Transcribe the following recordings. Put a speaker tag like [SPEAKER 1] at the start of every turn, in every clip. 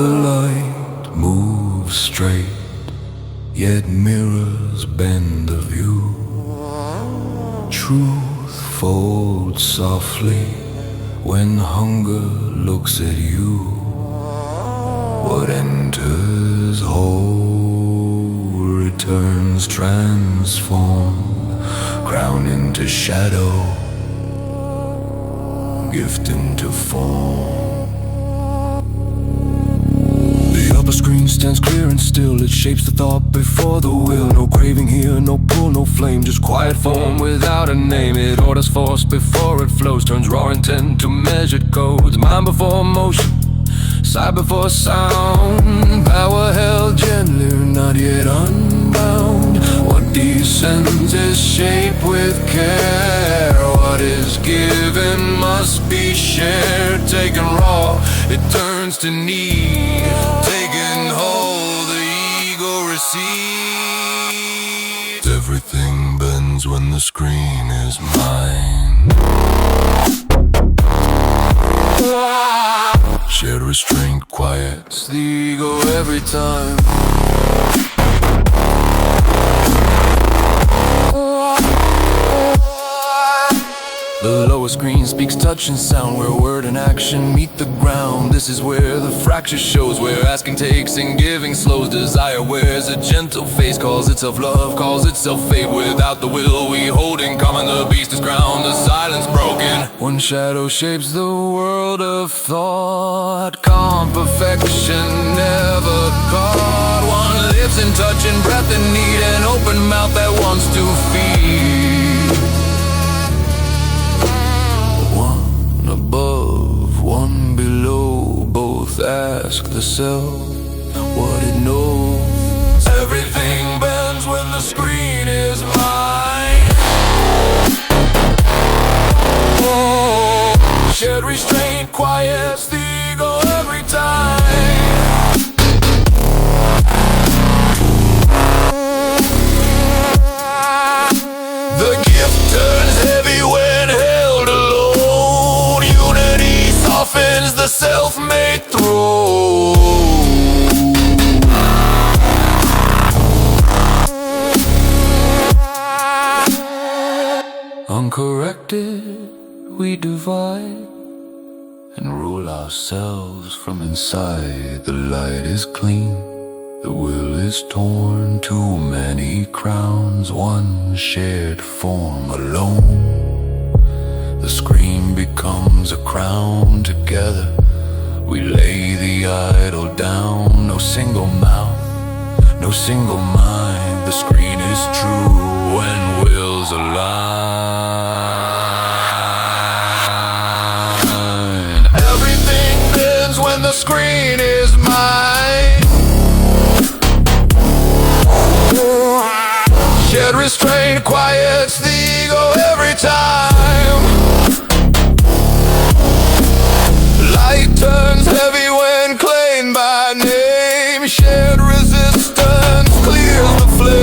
[SPEAKER 1] The light moves straight, yet mirrors bend the view. Truth folds softly when hunger looks at you. What enters whole returns transformed, crown into shadow, gift into form. The upper screen stands clear and still. It shapes the thought before the will. No craving here, no pull, no flame, just quiet form without a name. It orders force before it flows, turns raw intent to measured codes. Mind before motion, sight before sound. Power held gently, not yet unbound. What descends is shaped with care. What is given must be shared. Taken raw, it turns to need. Taken whole, the ego receives. Everything bends when the screen is mine. Shared restraint quiets the ego every time. The lower screen speaks touch and sound, where word and action meet the ground. This is where the fracture shows, where asking takes and giving slows. Desire wears a gentle face, calls itself love, calls itself faith. Without the will we hold in common, the beast is crowned, the silence broken. One shadow shapes the world of thought. Calm perfection never caught. One lives in touch and breath in need, an open mouth that wants to feed. One above, one below, both ask the self what it knows. Everything bends when the screen is mine. Shared restraint quiets the ego every time. The gift turns heavy when held alone. Unity softens the self-made throne. Uncorrected, we divide and rule ourselves from inside. The light is clean, the will is torn. Too many crowns, one shared form alone. The screen becomes a crown. Together we lay the idol down. No single mouth, no single mind. The screen is true when wills align. Everything bends when the screen is mine. Shared restraint quiets the ego every time. Light turns heavy when claimed by name. Shared resistance clears the flame.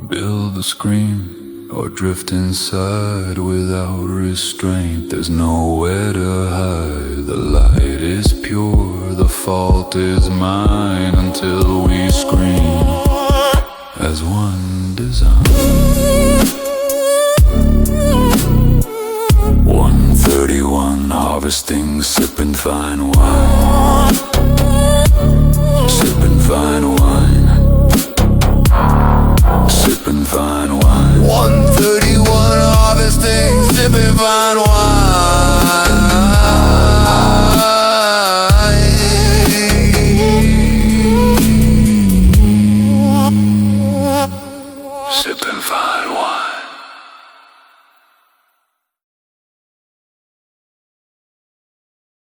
[SPEAKER 1] Build the screen or drift inside without restraint. There's nowhere to hide. The light is pure, the fault is mine. Until we scream as one design. 131 harvesting, sippin' fine wine. Sippin' fine